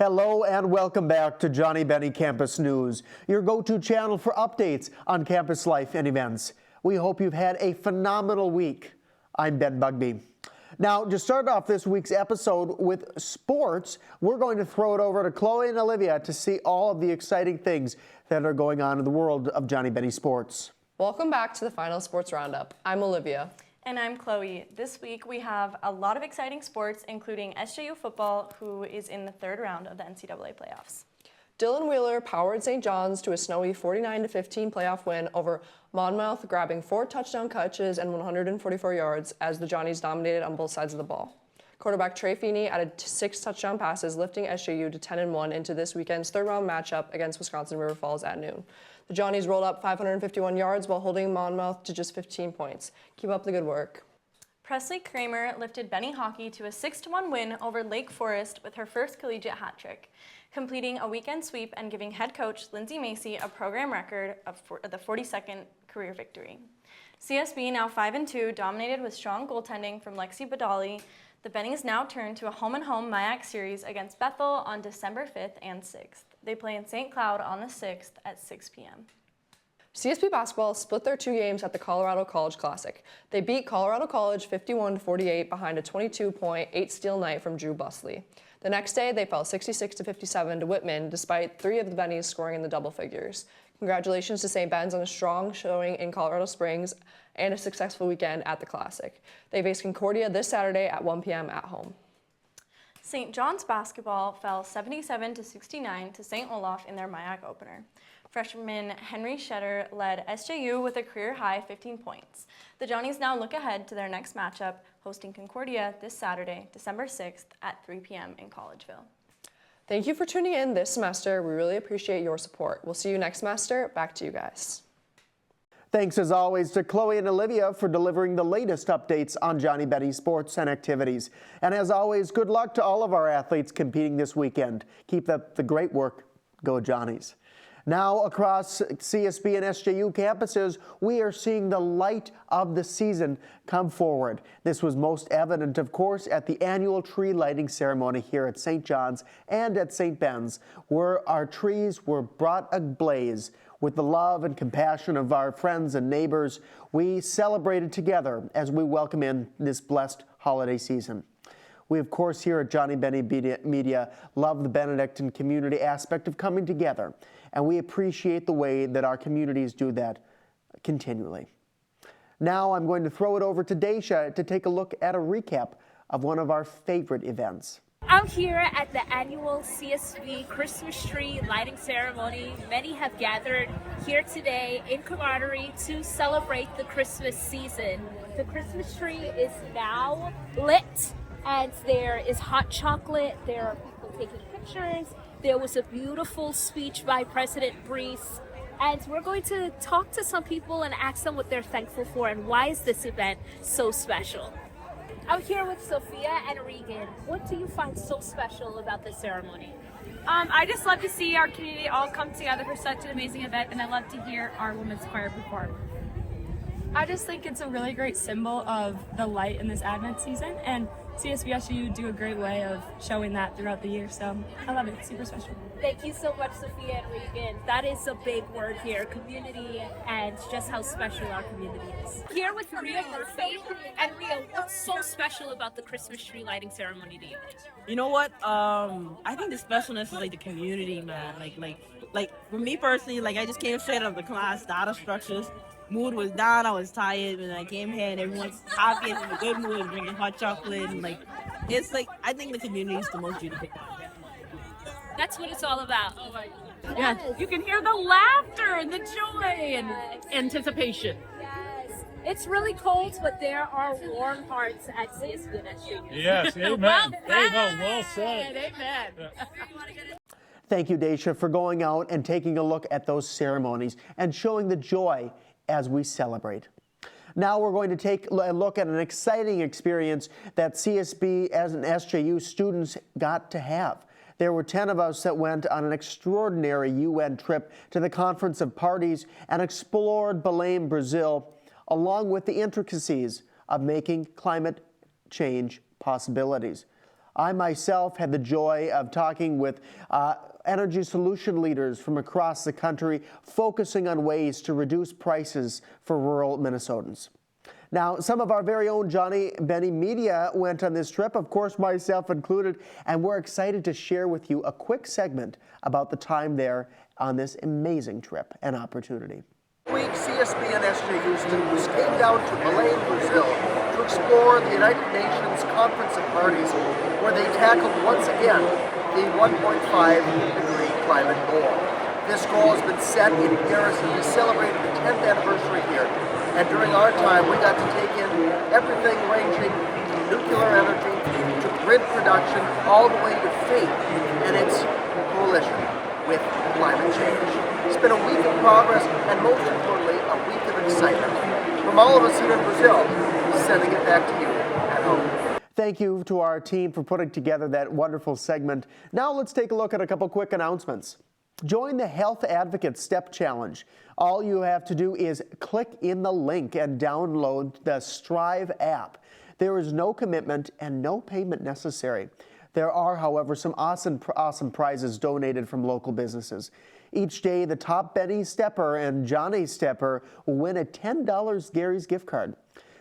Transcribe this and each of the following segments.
Hello and welcome back to Johnnie Bennie Campus News, your go-to channel for updates on campus life and events. We hope you've had a phenomenal week. I'm Ben Bugbee. Now, to start off this week's episode with sports, we're going to throw it over to Chloe and Olivia to see all of the exciting things that are going on in the world of Johnnie Bennie sports. Welcome back to the final sports roundup. I'm Olivia. And I'm Chloe. This week we have a lot of exciting sports, including SJU football, who is in the third round of the NCAA playoffs. Dylan Wheeler powered St. John's to a snowy 49-15 playoff win over Monmouth, grabbing 4 touchdown catches and 144 yards as the Johnnies dominated on both sides of the ball. Quarterback Trey Feeney added 6 touchdown passes, lifting SJU to 10-1 into this weekend's third-round matchup against Wisconsin River Falls at noon. The Johnnies rolled up 551 yards while holding Monmouth to just 15 points. Keep up the good work. Presley Kramer lifted Bennie hockey to a 6-1 win over Lake Forest with her first collegiate hat trick, completing a weekend sweep and giving head coach Lindsay Macy a program record of the 42nd career victory. CSB, now 5-2, dominated with strong goaltending from Lexi Badali. The Bennies now turn to a home-and-home MIAC series against Bethel on December 5th and 6th. They play in St. Cloud on the 6th at 6 p.m. CSB basketball split their 2 games at the Colorado College Classic. They beat Colorado College 51-48 behind a 22-point, 8-steal night from Drew Busley. The next day, they fell 66-57 to Whitman, despite 3 of the Bennies scoring in the double figures. Congratulations to St. Ben's on a strong showing in Colorado Springs and a successful weekend at the Classic. They face Concordia this Saturday at 1 p.m. at home. St. John's basketball fell 77-69 to St. Olaf in their MIAC opener. Freshman Henry Shetter led SJU with a career-high 15 points. The Johnnies now look ahead to their next matchup, hosting Concordia this Saturday, December 6th at 3 p.m. in Collegeville. Thank you for tuning in this semester. We really appreciate your support. We'll see you next semester. Back to you guys. Thanks as always to Chloe and Olivia for delivering the latest updates on Johnnie Bennie sports and activities. And as always, good luck to all of our athletes competing this weekend. Keep up the great work. Go Johnnies. Now across CSB and SJU campuses, we are seeing the light of the season come forward. This was most evident, of course, at the annual tree lighting ceremony here at St. John's and at St. Ben's, where our trees were brought ablaze. With the love and compassion of our friends and neighbors, we celebrated together as we welcome in this blessed holiday season. We, of course, here at Johnnie Bennie Media love the Benedictine community aspect of coming together, and we appreciate the way that our communities do that continually. Now I'm going to throw it over to Daisha to take a look at a recap of one of our favorite events. I'm here at the annual CSB Christmas tree lighting ceremony. Many have gathered here today in camaraderie to celebrate the Christmas season. The Christmas tree is now lit, and there is hot chocolate. There are people taking pictures. There was a beautiful speech by President Brees. And we're going to talk to some people and ask them what they're thankful for and why is this event so special. I'm here with Sophia and Regan. What do you find so special about this ceremony? I just love to see our community all come together for such an amazing event, and I love to hear our women's choir perform. I just think it's a really great symbol of the light in this Advent season, and CSBSU do a great way of showing that throughout the year, so I love it. It's super special. Thank you so much, Sophia and Regan. That is a big word here, community, and just how special our community is. Here with Rhea Murphy. And Rhea, what's so special about the Christmas tree lighting ceremony to you? You know what? I think the specialness is like the community, man. Like for me personally, like I just came straight out of the class, data structures. Mood was down, I was tired, and I came here and everyone's happy and in a good mood, drinking hot chocolate, and like it's like I think the community is the most beautiful part. That's what it's all about. Yeah, you can hear the laughter and the joy and anticipation. Yes. It's really cold, but there are warm hearts at CSB and SJU. Yes, amen. Well said. Amen. Thank you, Daisha, for going out and taking a look at those ceremonies and showing the joy as we celebrate. Now we're going to take a look at an exciting experience that CSB as an SJU students got to have. There were 10 of us that went on an extraordinary UN trip to the Conference of Parties and explored Belém, Brazil, along with the intricacies of making climate change possibilities. I myself had the joy of talking with energy solution leaders from across the country, focusing on ways to reduce prices for rural Minnesotans. Now, some of our very own Johnnie Bennie media went on this trip, of course myself included, and we're excited to share with you a quick segment about the time there on this amazing trip and opportunity. Week, CSB and SJU students came down to Belém, Brazil to explore the United Nations Conference of Parties, where they tackled once again the 1.5-degree climate goal. This goal has been set in garrison. We celebrated the 10th anniversary here, and during our time we got to take in everything ranging from nuclear energy to grid production all the way to faith and its coalition with climate change. It's been a week of progress and most importantly a week of excitement. From all of us here in Brazil, sending it back to you at home. Thank you to our team for putting together that wonderful segment. Now let's take a look at a couple quick announcements. Join the Health Advocate Step Challenge. All you have to do is click in the link and download the Strive app. There is no commitment and no payment necessary. There are, however, some awesome prizes donated from local businesses. Each day, the top Benny Stepper and Johnny Stepper will win a $10 Gary's gift card.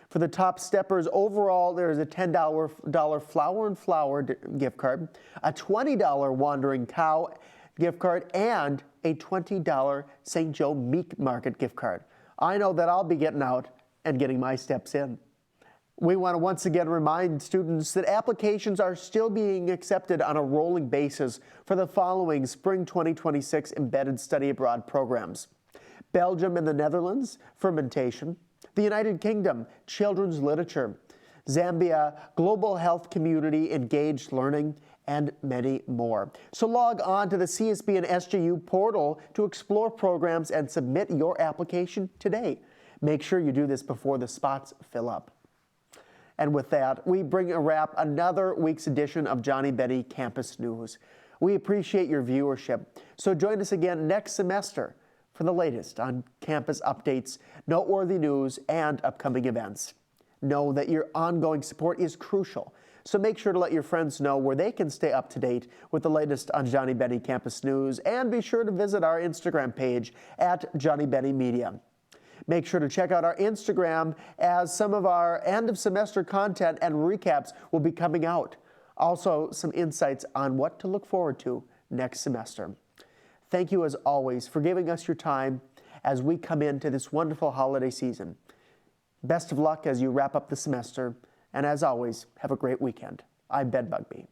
For the top steppers overall, there is a $10 Flower and Flower gift card, a $20 Wandering Cow gift card, and a $20 St. Joe Meat Market gift card. I know that I'll be getting out and getting my steps in. We want to once again remind students that applications are still being accepted on a rolling basis for the following Spring 2026 Embedded Study Abroad programs: Belgium and the Netherlands, Fermentation; the United Kingdom, Children's Literature; Zambia, Global Health Community Engaged Learning, and many more. So log on to the CSB and SJU portal to explore programs and submit your application today. Make sure you do this before the spots fill up. And with that, we bring a wrap another week's edition of Johnnie Bennie Campus News. We appreciate your viewership, so join us again next semester for the latest on campus updates, noteworthy news, and upcoming events. Know that your ongoing support is crucial, so make sure to let your friends know where they can stay up to date with the latest on Johnnie Bennie Campus News, and be sure to visit our Instagram page at Johnnie Bennie Media. Make sure to check out our Instagram, as some of our end-of-semester content and recaps will be coming out. Also, some insights on what to look forward to next semester. Thank you, as always, for giving us your time as we come into this wonderful holiday season. Best of luck as you wrap up the semester, and as always, have a great weekend. I'm Ben Bugbee.